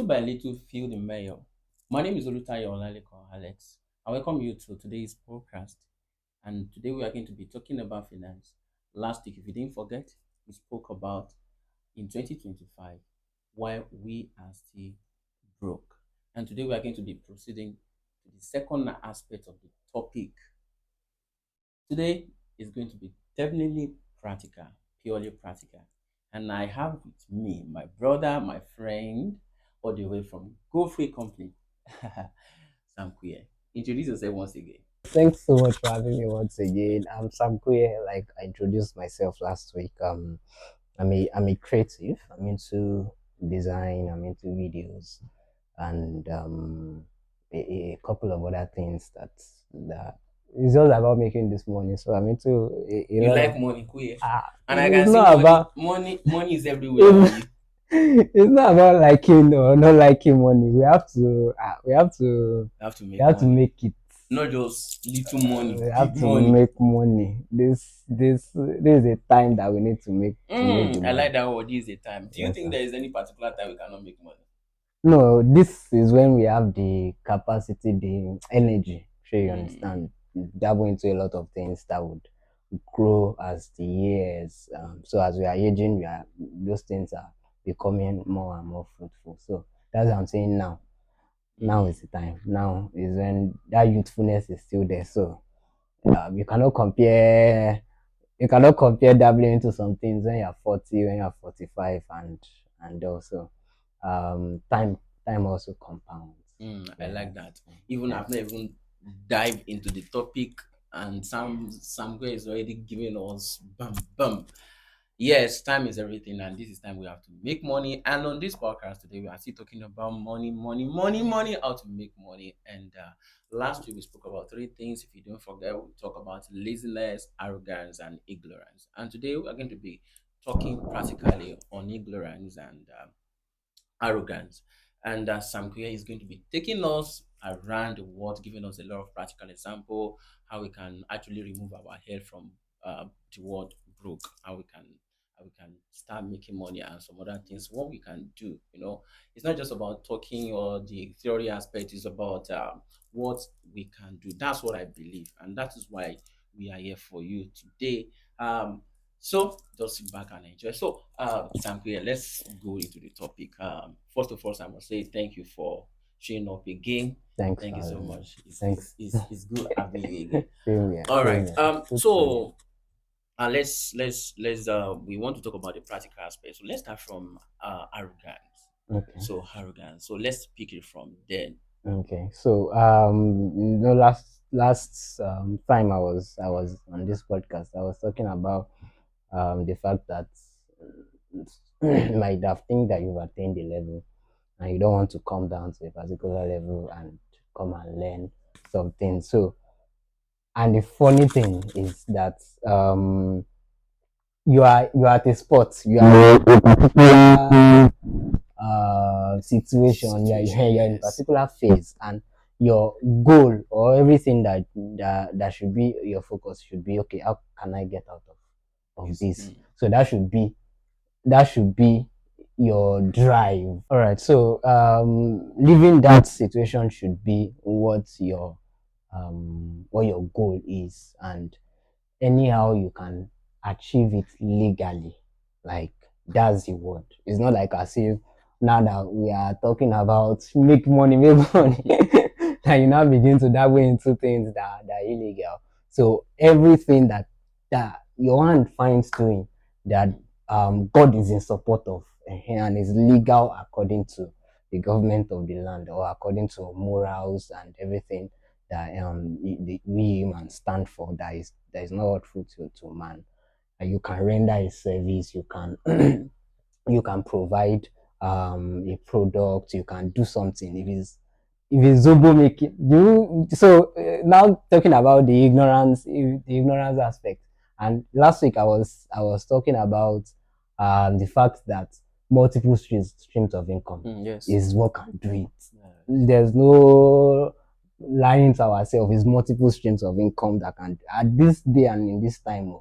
by little, feel the mayor. My name is Olutayo Olaleko Alex. I welcome you to today's podcast. And today we are going to be talking about finance. Last week, if you didn't forget, we spoke about in 2025 why we are still broke. And today we are going to be proceeding to the second aspect of the topic. Today is going to be definitely practical, purely practical. And I have with me my brother, my friend, all the way from Go Free Company, Sam Kuye. Introduce yourself once again. Thanks so much for having me once again. I'm Sam Kuye. Like I introduced myself last week. I'm a creative. I'm into design. I'm into videos, and a couple of other things that it's all about making this money. So I'm into a You lot of like money, Kuye. And I it's can see not money, about money is everywhere for it's, you. it's not about liking or not liking money. You have to we make have to money. make it. Not just little money, We have big to money. make money. This is a time that we need to make the I like money. that word. This is a time. Do you Yes, think sir. there is any particular time we cannot make money? No, this is when we have the capacity, the energy. Sure, you Mm. understand. Dabble into a lot of things that would grow as the years. So as we are aging, we are those things are becoming more and more fruitful. So that's what I'm saying now. Now Mm. is the time. Now is when that youthfulness is still there. So you cannot compare dabbling into some things when you're 40, when you're 45, and also time also compounds. I Yeah, like that. Even yeah. I've not even dived into the topic, and Sam Gray is already giving us bam bam. Yes, time is everything, and this is time we have to make money. And on this podcast today, we are still talking about money, money, money, money, how to make money. And last week we spoke about three things. If you don't forget, we talk about laziness, arrogance, and ignorance. And today we are going to be talking practically on ignorance and arrogance. And Sam Kuya is going to be taking us around the world, giving us a lot of practical example how we can actually remove our head from the word broke, how we can start making money and some other things. What we can do, it's not just about talking or the theory aspect. It's about what we can do. That's what I believe, and that is why we are here for you today. So just sit back and enjoy. So, Sample, let's go into the topic. First of all, I must say thank you for showing up again. Thanks Thank for you so having me. much. Thanks. It's good having you again. Same here. All Same right. here. Good seeing you. Let's we want to talk about the practical aspect. So let's start from arrogance. Okay. So arrogance. So let's pick it from there. Okay. So last time I was on this podcast, I was talking about the fact that you might have think that you've attained the level and you don't want to come down to a particular level and come and learn something. So, and the funny thing is that you are at a spot, you are in a particular situation, Situation, you're in a yes. particular phase, and your goal or everything that should be your focus should be okay. How can I get out of Yes. this? So that should be your drive. All right. So leaving that situation should be what your goal is, and anyhow you can achieve it legally. Like that's the word. It's not like as if now that we are talking about make money, that you now begin to dabble into things that are illegal. So everything that your hand finds doing that God is in support of, and is legal according to the government of the land or according to morals and everything that we humans stand for, that is not hurtful to man. And you can render a service, you can you can provide a product, you can do something. If it's zobo making, now talking about the ignorance aspect. And last week I was talking about the fact that multiple streams of income Yes. is what can do it. Yeah. There's no lying to ourselves. It's multiple streams of income that can, at this day and in this time,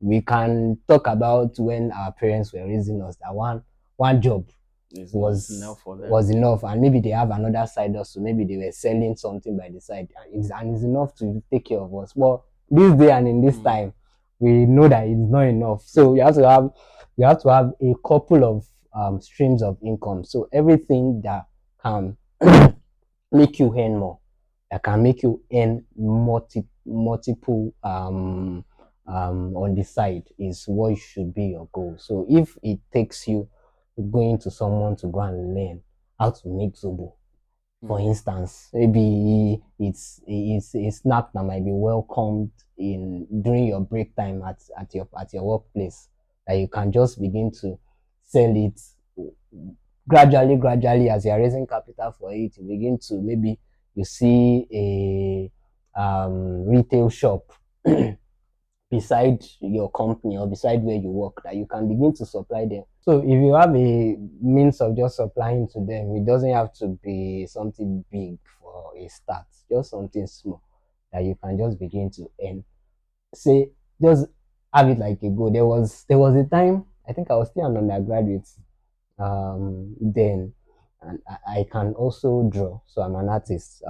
we can talk about when our parents were raising us, that one job It's enough for them. was enough, and maybe they have another side also, maybe they were selling something by the side, and it's enough to take care of us. But this day and in this time, we know that it's not enough, so you have to have a couple of streams of income, so everything that can make you earn more, that can make you earn multiple on the side is what should be your goal. So if it takes you going to someone to go and learn how to make zobo, for instance, maybe it's a snack that might be welcomed in during your break time at your workplace, that you can just begin to sell it gradually as you're raising capital for it. You begin to, maybe you see a retail shop beside your company or beside where you work, that you can begin to supply them. So if you have a means of just supplying to them, it doesn't have to be something big for a start, just something small that you can just begin to earn. Say, just have it like a goal. There was a time, I think I was still an undergraduate then, and I can also draw, so I'm an artist.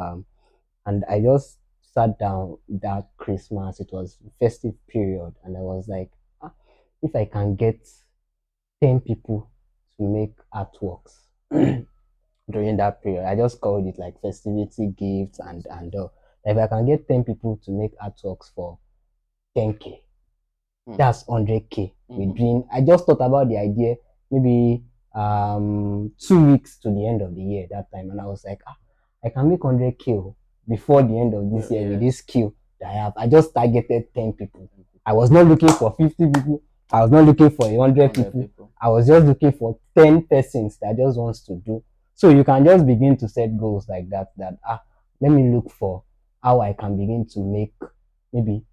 And I just sat down that Christmas. It was festive period, and I was like, ah, if I can get 10 people to make artworks during that period, I just called it like festivity gifts and if I can get 10 people to make artworks for 10K, that's 100K. I just thought about the idea maybe 2 weeks to the end of the year that time, and I was like, I can make 100K before the end of this year with this skill that I have. I just targeted 10 people. I was not looking for 50 people. I was not looking for 100 people. I was just looking for 10 persons that just wants to do. So you can just begin to set goals like that. Let me look for how I can begin to make maybe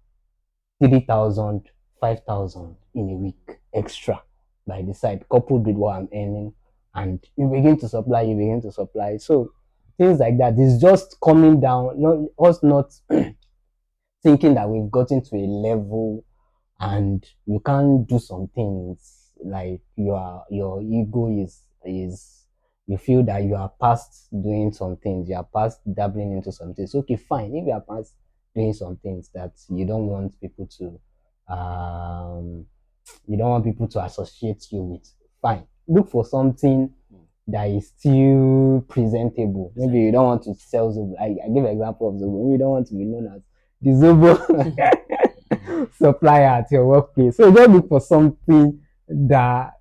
3,000, 5,000 in a week extra by the side, coupled with what I'm earning, and you begin to supply. So things like that is just coming down, not thinking that we've gotten to a level and you can't do some things, like your ego is you feel that you are past doing some things, you are past dabbling into some things. Okay, fine. If you are past doing some things that um you don't want people to associate you with, fine. Look for something that is still presentable. Maybe you don't want to sell Zobo. I give an example of Zobo. Maybe you don't want to be known as the Zobo supplier at your workplace. So just look for something that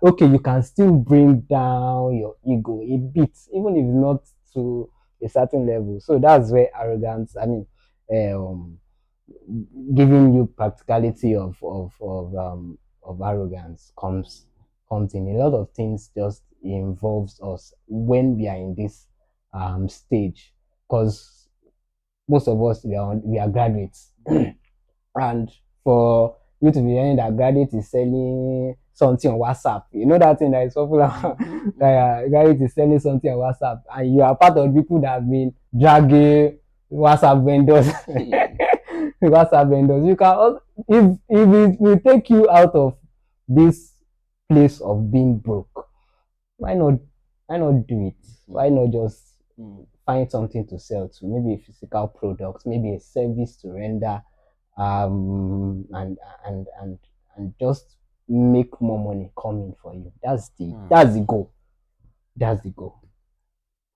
okay, you can still bring down your ego a bit, even if it's not to a certain level. So that's where arrogance, um, giving you practicality of arrogance comes in. A lot of things just involves us when we are in this stage, because most of us we are graduates, and for you to be hearing that graduate is selling something on WhatsApp, you know that thing that is popular. That graduate is selling something on WhatsApp, and you are part of the people that have been dragging WhatsApp vendors. WhatsApp vendors. You can also, if it will take you out of this place of being broke, why not do it? Why not just find something to sell to, maybe a physical product, maybe a service to render, and just make more money coming for you. That's the goal. That's the goal.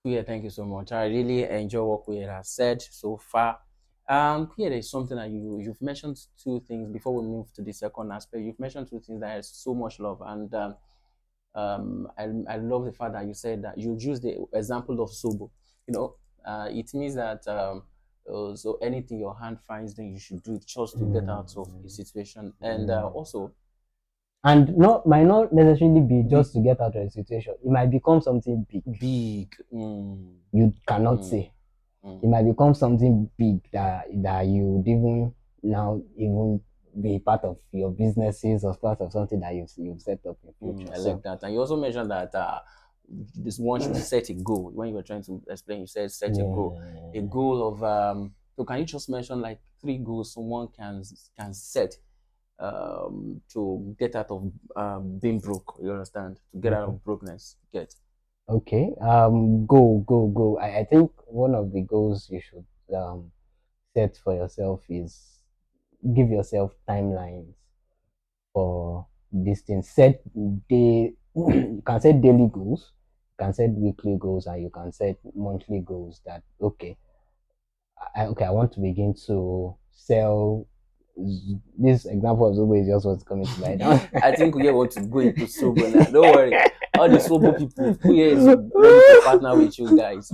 Yeah, thank you so much. I really enjoy what we have said so far. Here there's something that you've mentioned two things before we move to the second aspect. You've mentioned two things that has so much love, and I love the fact that you said that you use the example of Zobo. It means that so anything your hand finds, then you should do it just to get out of a situation, and also. And might not necessarily be just to get out of a situation. It might become something big. Big. You cannot say. It might become something big that you would even be part of your businesses or part of something that you've set up in future. I like that. And you also mentioned that this one should set a goal. When you were trying to explain, you said set a goal. A goal of so can you just mention like 3 goals someone can set to get out of being broke. You understand? To get out Okay. of brokenness. Get. Okay. Go. I think one of the goals you should set for yourself is give yourself timelines for this thing. Set day you can set daily goals, you can set weekly goals, and you can set monthly goals that okay, I want to begin to sell this example of Zobo is just what's coming to light now. I think we want to go into Sobo now. Don't worry. All the Sobo people, Kuye is ready to partner with you guys.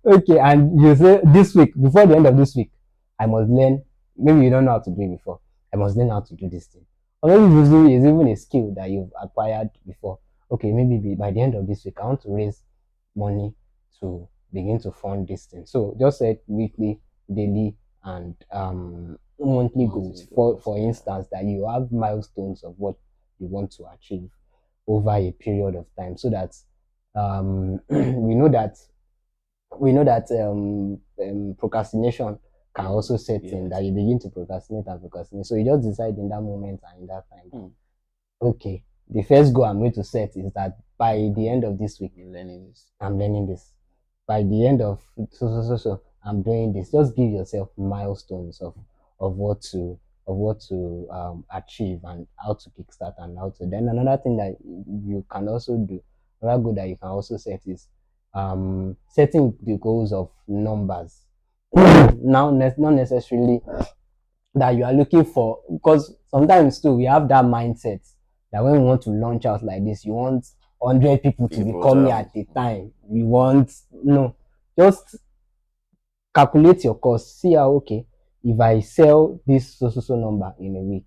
Okay, and you say this week, before the end of this week, I must learn. Maybe you don't know how to do it before. I must learn how to do this thing. Or maybe usually it's even a skill that you've acquired before. Okay, maybe by the end of this week, I want to raise money to begin to fund this thing. So just set weekly, daily, and monthly goals. Monthly For goals, yeah. instance, that you have milestones of what you want to achieve over a period of time, so that we know that procrastination can also set in, Yes. that you begin to procrastinate and procrastinate. So you just decide in that moment and in that time, Mm. okay, the first goal I'm going to set is that by the end of this week, Learning this. I'm learning this. By the end of so, I'm doing this. Just give yourself milestones of what to achieve and how to kickstart and how to. Then another thing that you can also do, another goal that you can also set is setting the goals of numbers. Now, not necessarily that you are looking for, because sometimes too we have that mindset that when we want to launch out like this, you want 100 people to be People coming to at a time. You want no, just calculate your cost. See how okay, if I sell this so number in a week,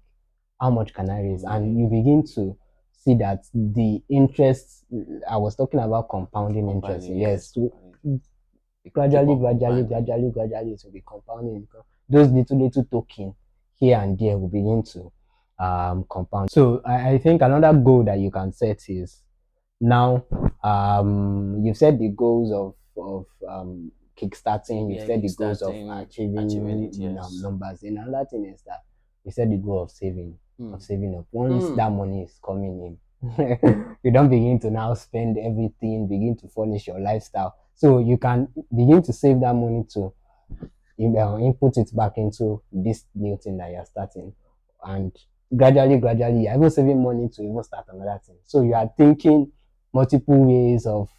how much can I raise? And you begin to see that the interest. I was talking about compounding interest. compounding, Yes, so compounding. It keep gradually, on gradually, compounding. gradually, gradually, it will be compounding. Those little token here and there will begin to compound. So I think another goal that you can set is now you've set the goals of kickstarting, you've Yeah, set the goals of kickstarting, achieving achieving it, yes. numbers. And another thing is that you set the goal of Mm. saving up. Once Mm. that money is coming in, you don't begin to now spend everything, begin to furnish your lifestyle. So you can begin to save that money to input it back into this new thing that you're starting. And gradually, you're even saving money to even start another thing. So you are thinking multiple ways of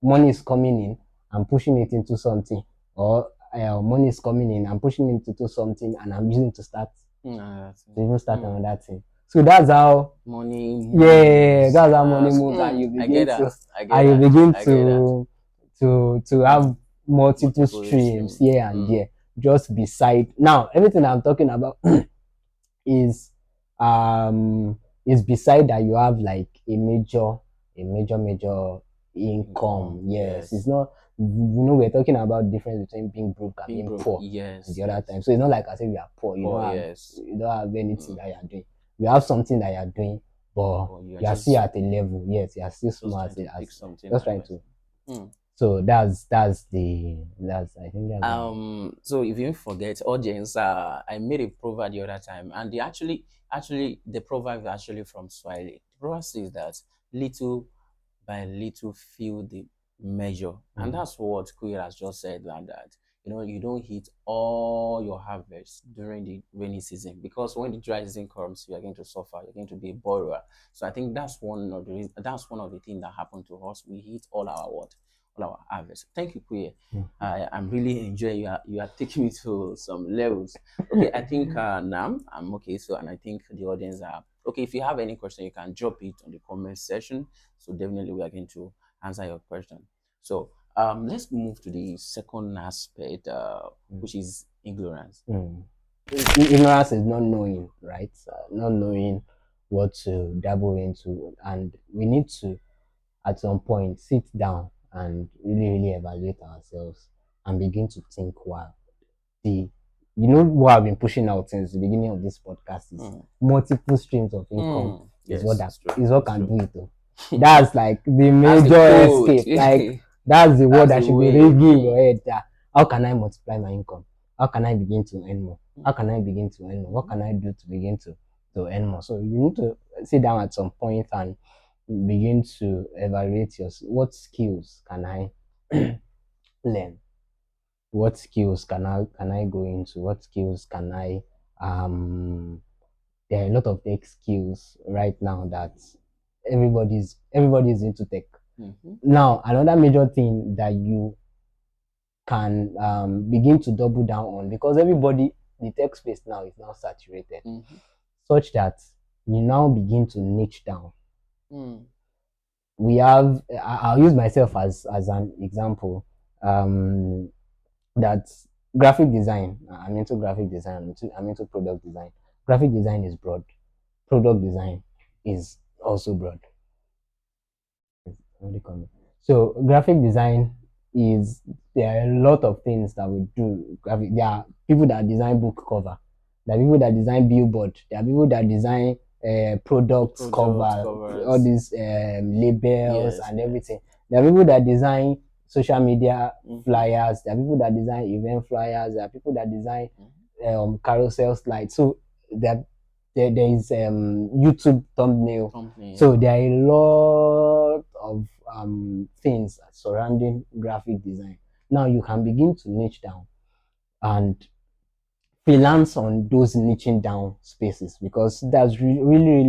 money is coming in and pushing it into something, or money is coming in and pushing it into something, and I'm using to start That's to even start mm. another thing. So that's how, Money yeah, moves. that's how money moves, and I get that. I get you that. begin I get that. to have multiple Multiple streams streams. here and there, just beside. Now everything I'm talking about is beside that you have like a major income. Income. Yes, it's Yes. not, we're talking about difference between being broke and Being being broke. poor at Yes. the other Yes. time. So it's not like I say we are poor. Poor. Yes. You don't have anything Mm. that you're doing. You have something that you're doing, but Or you are you are still just at a level. Yes, you are still just smart trying to pick something just and trying rest. to. Mm. So that's I think that's So if you forget, audience, I made a proverb the other time, and they actually the proverb is actually from Swahili. The proverb says that little by little feel the measure, and mm, that's what Queer has just said, and that you don't hit all your harvest during the rainy season, because when the dry season comes, you are going to suffer. You're going to be a borrower. So I think that's one of the things that happened to us. We hit all our harvest. Thank you, Queer. mm. I'm really enjoying you are taking me to some levels. Okay, I think now I'm okay. So, and I think the audience are okay. If you have any question, you can drop it on the comment section. So definitely we are going to answer your question. So let's move to the second aspect, which is ignorance. Mm. Ignorance is not knowing, right? Not knowing what to dabble into, and we need to, at some point, sit down and really evaluate ourselves and begin to think. Wow, the what I've been pushing out since the beginning of this podcast is Mm. multiple streams of income Yes, it's true. is what It's can true. do it. Though. That's like the That's the major code. escape. Like that's the word That's that the should be way. ringing in your head. That how can I multiply my income? How can I begin to earn more? How can I begin to earn more? What can I do to begin to earn more? So you need to sit down at some point and begin to evaluate your what skills can I learn, what skills can I go into, what skills can I um there are a lot of tech skills right now that everybody's into tech. Mm-hmm. Now another major thing that you can begin to double down on, because everybody, the tech space now is now saturated, Mm-hmm. such that you now begin to niche down. Mm. We have I'll use myself as an example. um that graphic design, I'm into graphic design, I'm into product design. Graphic design is broad, product design is also broad. So graphic design is, there are a lot of things that we do. There are people that design book cover, there are people that design billboard, there are people that design products Product cover, all covers. these labels Yes, and yes. everything. There are people that design social media Mm-hmm. flyers, there are people that design event flyers, there are people that design Mm-hmm. carousel slides. So there, there is YouTube thumbnail. Company, yeah. So there are a lot of things surrounding graphic design. Now you can begin to niche down and freelance on those niching down spaces, because that's really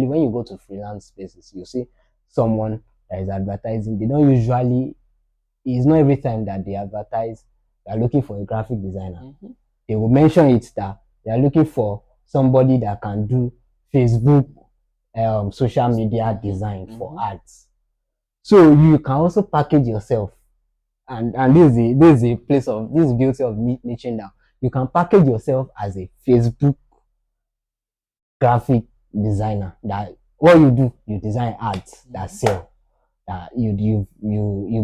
when you go to freelance spaces, you see someone that is advertising. They don't usually, it's not every time that they advertise they're looking for a graphic designer. Mm-hmm. They will mention it that they are looking for somebody that can do Facebook social media Mm-hmm. design for Mm-hmm. ads. So you can also package yourself, and this is a place of, this is beauty of niching down. You can package yourself as a Facebook graphic designer. That what you do, you design ads that Mm-hmm. sell. That you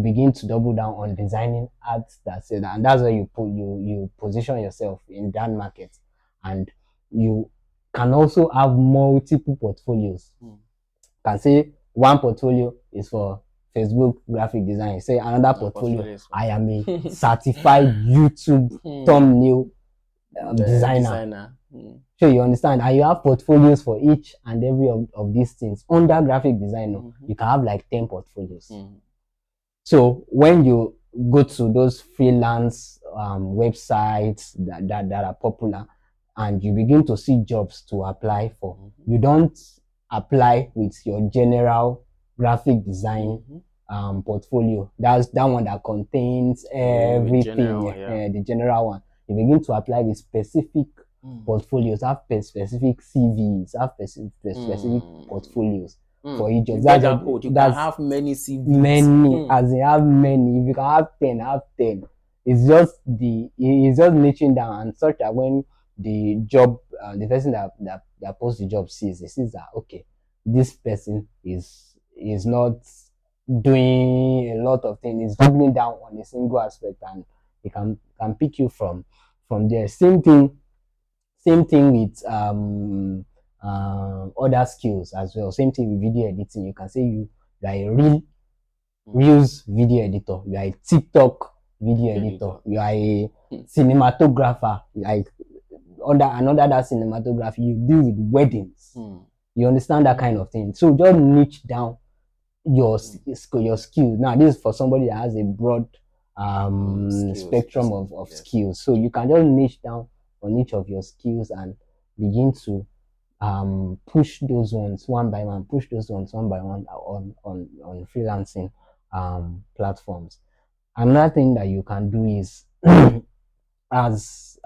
begin to double down on designing ads that sell, and that's where you position yourself in that market, and you can also have multiple portfolios. Mm. Can say one portfolio is for Facebook graphic design. Say another My portfolio, portfolio is I for am a certified YouTube mm. thumbnail The designer. designer. Mm. So you understand, and you have portfolios for each and every of these things. Under graphic design, no, Mm-hmm. you can have like 10 portfolios. Mm. So when you go to those freelance websites that are popular, and you begin to see jobs to apply for, Mm-hmm. you don't apply with your general graphic design Mm-hmm. portfolio. That's that one that contains With everything, general, yeah. the general one. You begin to apply with specific Mm. portfolios, have specific CVs, have specific Mm. portfolios for Mm. each You job. get that code. You can That's have many CVs. many, Mm. as in have many. If you can have 10, have 10. It's just niching down, and such that when the job, the person that posts the job sees, he sees that okay, this person is not doing a lot of things, he's doubling down on a single aspect, and he can pick you from there. Same thing with other skills as well. Same thing with video editing. You can say you are a Mm. reels video editor, you are a TikTok video Video editor, editor. you are a Mm. cinematographer, like under that cinematography you deal with weddings. Mm. You understand that kind of thing. So just niche down your your skill. Now this is for somebody that has a broad Skills. spectrum of Yes. skills. So you can just niche down on each of your skills and begin to push those ones one by one, push those ones one by one on freelancing platforms. Another thing that you can do is as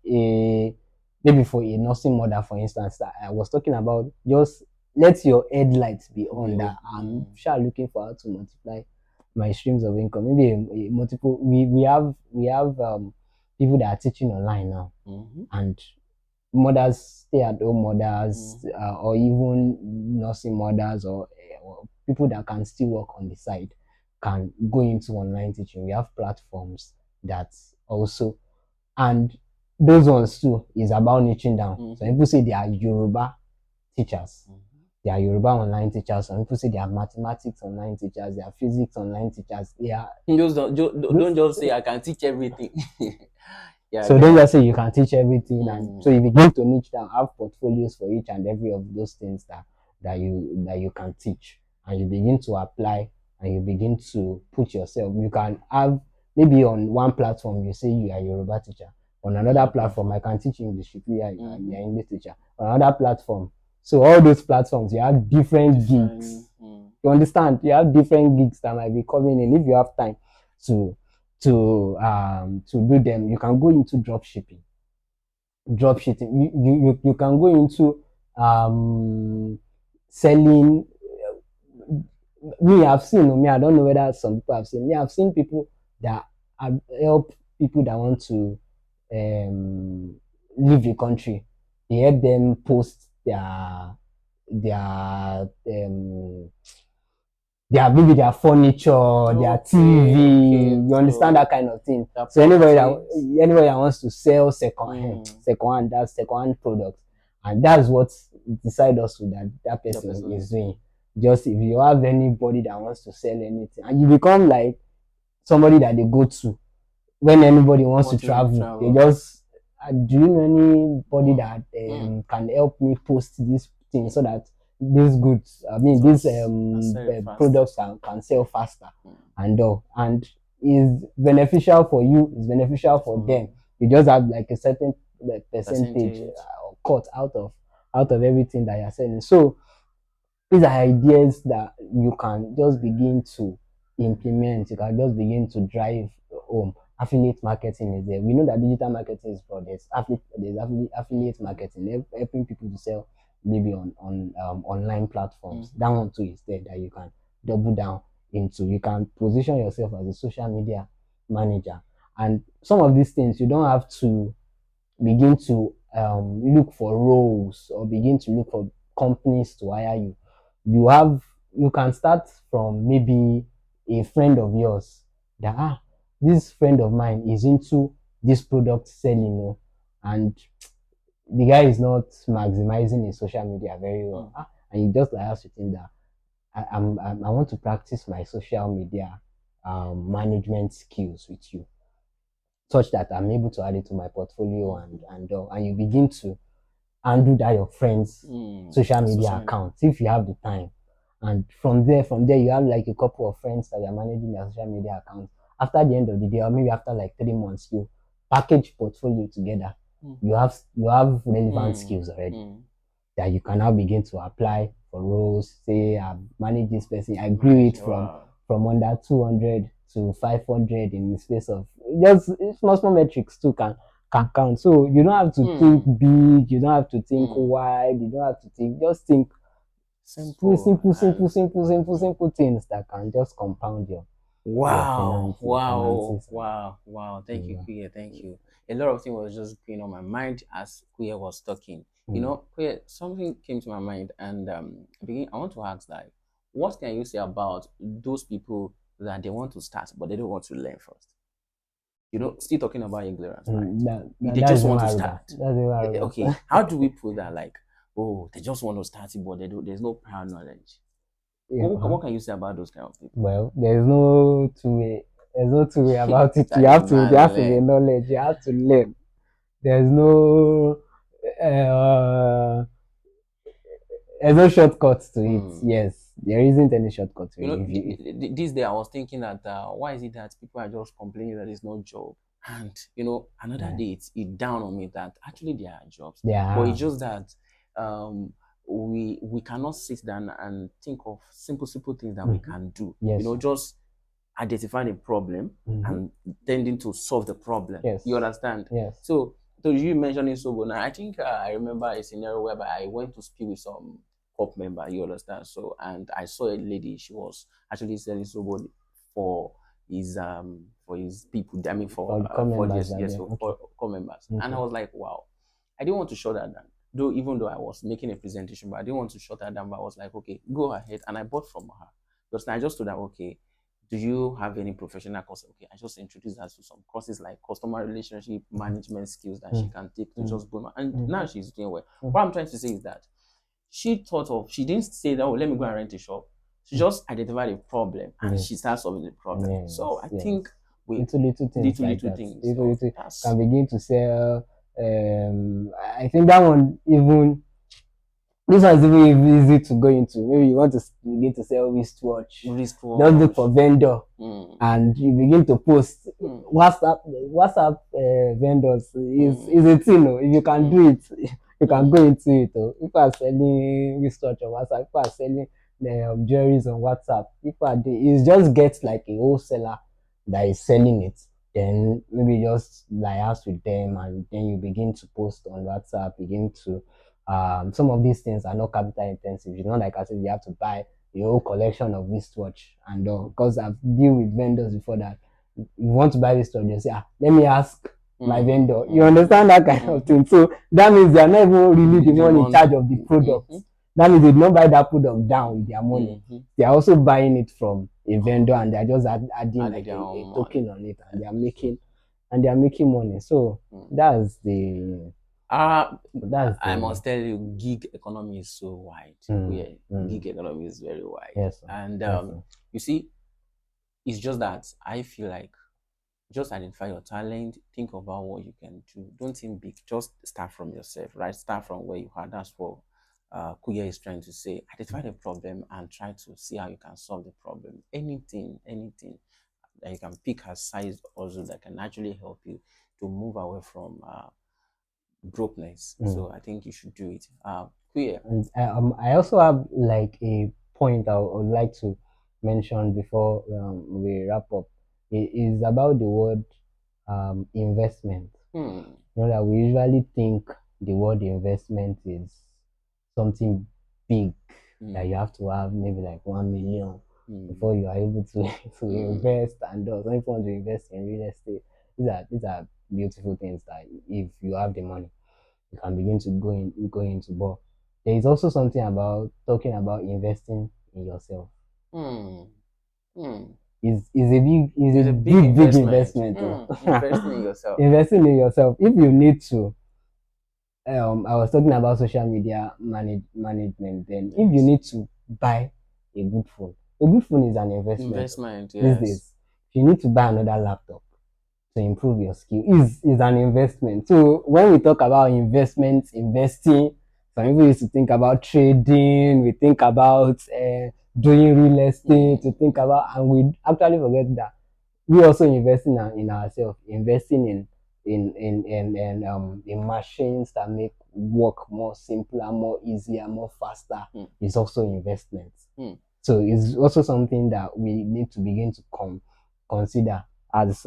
a, maybe for a nursing mother, for instance, that I was talking about, just let your headlights be on that I'm sure looking for how to multiply my streams of income. Maybe a multiple, we have people that are teaching online now, Mm-hmm. and mothers, stay at home mothers, Mm-hmm. or even nursing mothers, or people that can still work on the side, can go into online teaching. We have platforms that also, and those ones too is about niching down. So Mm-hmm. people say they are Yoruba teachers. Mm-hmm. They are Yoruba online teachers. Some people say they are mathematics online teachers. They are physics online teachers. They are Just don't just say I can teach everything. Yeah, I So get don't that. just say you can teach everything, and so Mm, you begin to niche down, have portfolios for each and every of those things that you can teach, and you begin to apply, and you begin to put yourself. You can have maybe on one platform you say you are a Yoruba teacher, on another another platform platform. I can teach English. You are Mm-hmm. English teacher. On another platform, so all those platforms you have different Different. gigs. You understand? You have different gigs that might be coming in. If you have time to to do them, you can go into drop shipping. Drop shipping. You can go into selling. Me, I've seen. Me, I don't know whether some people have seen. Me, I've seen people that have help people that want to um, leave the country. They help them post their maybe their furniture, their TV. Okay, okay. You understand So that kind of thing. the So properties. anybody that wants to sell Mm, that's second hand products, and that's what decide also that the person person is is. doing. Just if you have anybody that wants to sell anything, and you become like somebody that they go to when anybody wants to Wanting to travel, they travel. just do you know anybody Mm, that mm. can help me post this thing so that these goods, I mean these Just accept it fast. products can sell faster Mm. and all, and is beneficial for you, is beneficial for them. For You just have like a certain percentage percentage. cut out of everything that you're selling. So these are ideas that you can just begin to implement. You can just begin to drive home. Affiliate marketing is there. We know that digital marketing is for this. Affiliate marketing, helping people to sell maybe on online platforms. Mm-hmm. That one too is there that you can double down into. You can position yourself as a social media manager. And some of these things you don't have to begin to look for roles or begin to look for companies to hire you. You can start from maybe a friend of yours that this friend of mine is into this product selling, and the guy is not maximizing his social media very well. Mm. And you just like ask to think that I want to practice my social media management skills with you such that I'm able to add it to my portfolio Mm-hmm. and you begin to handle that your friends' Mm. social media Social media. accounts if you have the time. And from there, you have like a couple of friends that you're managing their social media accounts. After the end of the day, or maybe after like 3 months, you package portfolio together. Mm. You have relevant Mm. skills already Mm. that you can now begin to apply for roles. Say, I manage this person. I grew it Manage. from Wow. from under 200 to 500 in the space of just small metrics too can count. So you don't have to think Mm. big. You don't have to think Mm. wide. You don't have to think. Just think Simple and simple things that can just compound your wow, wow, finances and wow, wow. Thank you, yeah. Kuya. Thank you. A lot of things was just going on my mind as Kuya was talking. Mm. Kuya, something came to my mind, and I want to ask like, what can you say about those people that they want to start but they don't want to learn first? Still talking about ignorance, right? They That's just even want to arrogant. start. That's even arrogant. Okay, how do we put that? Like, oh, they just want to start it, but they do. There's no prior knowledge. Yeah. What can you say about those kind of people? Well, there's no two way. There's no two way about it. That they should go There and has to be learn. knowledge. You have to learn. There's no uh, there's no shortcuts to it. Hmm. Yes, there isn't any shortcut to it. If you This day I was thinking that why is it that people are just complaining that there's no job? And another yeah, day it dawned on me that actually there are jobs, but yeah, it's just that um, we cannot sit down and think of simple things that we mhm. can do. Yes, sir. Just identifying a problem Mm-hmm. and tending to solve the problem. You Yes, understand? yes. So you mentioning Sobo now, I think I remember a scenario whereby I went to speak with some corp member. You understand? So and I saw a lady. She was actually selling Sobo for his people. I mean For the core for members yes that yes there. for Okay, corp members. And I okay. was like, wow. I didn't want to shut that down. Though even though I was making a presentation, but I didn't want to shut that down. But I was like, okay, go ahead. And I bought from her. Because I just told her, okay, do you have any professional course? Okay, I just introduced her to some courses like customer relationship management skills that she Mm, can take to mm, just boom. And mm, now she's doing well. mm, What I'm trying to say is that she didn't say that, oh, let me go and rent a shop. She mm. just identified a problem and Yes, she started solving the problem. yes, So I yes. think with little things little like little that. things. Little So little that's can begin to sell. I think that one even this one is even easy to go into. Maybe you want to begin to sell wristwatch. Just look wristwatch. for vendor Mm, and you begin to post. mm, WhatsApp vendors is mm, a thing. Oh. If you can mm, do it, you can go mm, into it. Oh. People are selling wristwatch on WhatsApp. People are selling jewelries on WhatsApp. People are it just gets like a wholesaler that is selling it. Then maybe just liaise with them, and then you begin to post on WhatsApp. Begin to some of these things are not capital intensive. It's not like I said you have to buy a whole collection of wristwatch and all. Because I've dealt with vendors before that you want to buy wristwatch, you say, let me ask my mm, vendor. You mm, understand that kind of mm. thing. So that means they are not even really the The one in one. charge of the product. Mm-hmm, That means they did not buy that product down with their money. mm-hmm. They are also buying it from a vendor Oh, and they are just adding added like their a own money. token on it and they are making money. So Mm. that's the Uh, that's I the must tell you, gig economy is so wide. mm, Yeah, mm, gig economy is very wide. yes sir. And Yes sir. you see, it's just that I feel like just identify your talent, think about what you can do. Don't think big, just start from yourself, right? Start from where you are. That's what Kuya is trying to say. Identify the problem and try to see how you can solve the problem. Anything that you can pick as size also that can actually help you to move away from brokenness. Mm. So I think you should do it. Queer. And I also have like a point I would like to mention before we wrap up. It is about the word investment. Hmm. You know that we usually think the word investment is something big that you Hmm. have to have maybe like 1 million Hmm. before you are able to to Hmm. invest and those. Some people want to invest in real estate. These are beautiful things that if you have the money you can begin to go into. But there is also something about talking about investing in yourself. Hmm. Hmm. Is a It's a big big investment. investment. Oh. Hmm. Investing in yourself. Investing in yourself. If you need to, I was talking about social media management. Then, if you Yes. need to buy a good phone is an investment. Oh, Investment. these Yes. days. If you need to buy another laptop to improve your skill is an investment. So when we talk about investment, investing, some people used to think about trading, we think about doing real estate, we Hmm. think about, and we actually forget that we also invest in ourselves, investing in machines that make work more simpler, more easier, more faster Hmm. is also investment. Hmm. So it's also something that we need to begin to consider as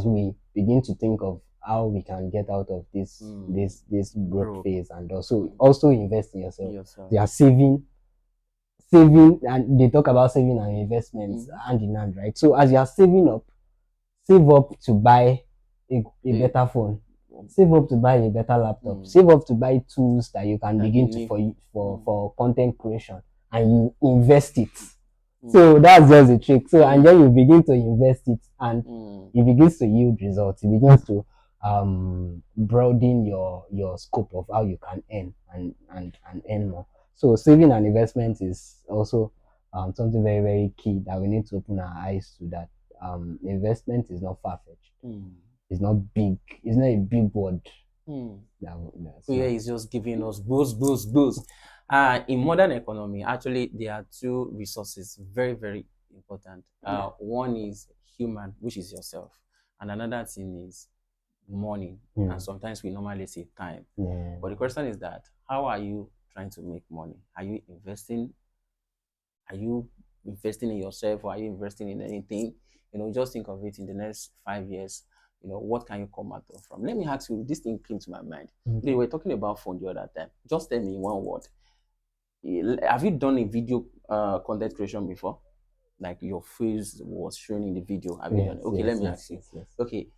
we begin to think of how we can get out of Hmm. this broke Broke. phase and also Hmm. invest in yourself. Yourself. They are saving and they talk about saving and investments Hmm. hand in hand, right? So as you are saving up, save up to buy a Eh, better phone, save up to buy a better laptop, hmm. save up to buy tools that you can That you begin to need. Hmm. for content creation and you invest it. Hmm. So that's just the trick. So and then Hmm. you begin to invest it and Hmm. it begins to yield results. It begins to broaden your scope of how you can earn and earn more. So saving and investment is also something very very key that we need to open our eyes to. That investment is not far fetched. Hmm. It's not big. It's not a big word. Hmm. That's Here not. is just giving us boost. In modern economy, actually, there are two resources very, very important. One is human, which is yourself, and another thing is money. And Mm, sometimes we normally say time. yeah. But the question is that how are you trying to make money? Are you investing? Are you investing in yourself or are you investing in anything? Just think of it in the next 5 years. What can you come out of from? Let me ask you, this thing came to my mind. They Okay. were talking about phone the other time. Just tell me in one word. Have you done a video content creation before? Like your face was shown in the video. Have you done it? Yes. Okay, let Yes. me Yes. ask you. Yes. Yes. Okay,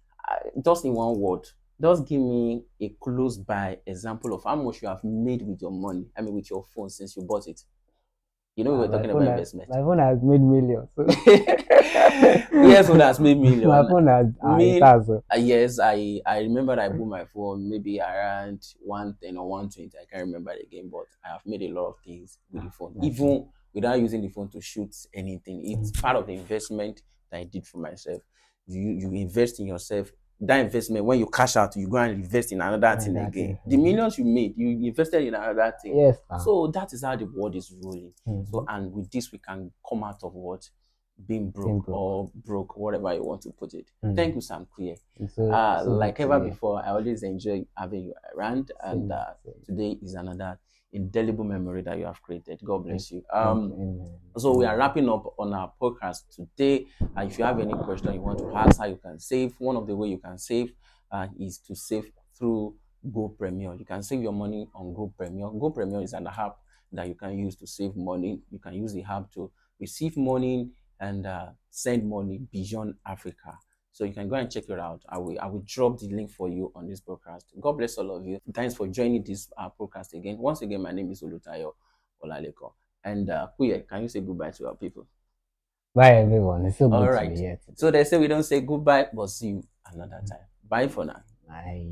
just in one word, just give me a close by example of how much you have made with your money. I mean, with your phone since you bought it. We were talking about investment. My phone has made millions. So Yes, so that's made my million. phone has it Me, has. yes, I remember I bought my phone maybe around 110 or 120. I can't remember it again, but I have made a lot of things with the phone, Okay. even without using the phone to shoot anything. It's part of the investment that I did for myself. You invest in yourself. That investment, when you cash out, you go and invest in another thing Another again. thing. The millions you made, you invested in another thing. Yes, sir. So that is how the world is rolling. So, Mhm. and with this, we can come out of what? Being Being broke broke. or broke, whatever you want to put it. Mm. Thank you, Sam Kuye. It's so good Like to ever hear. before, I always enjoy having you around, and Same. today is another indelible memory that you have created. God bless you. Thank you. Amen. So we are wrapping up on our podcast today. If you have any question you want to ask how you can save, one of the way you can save is to save through Go Premier. You can save your money on Go Premier. Go Premier is an app that you can use to save money. You can use the app to receive money and send money beyond Africa. So you can go and check it out. I will drop the link for you on this podcast. God bless all of you. Thanks for joining this podcast again. Once again, my name is Olutayo Olaleko. And Kuye, can you say goodbye to our people? Bye, everyone. It's so All good to right. be here today. So they say we don't say goodbye, but see you another time. Bye for now. Bye.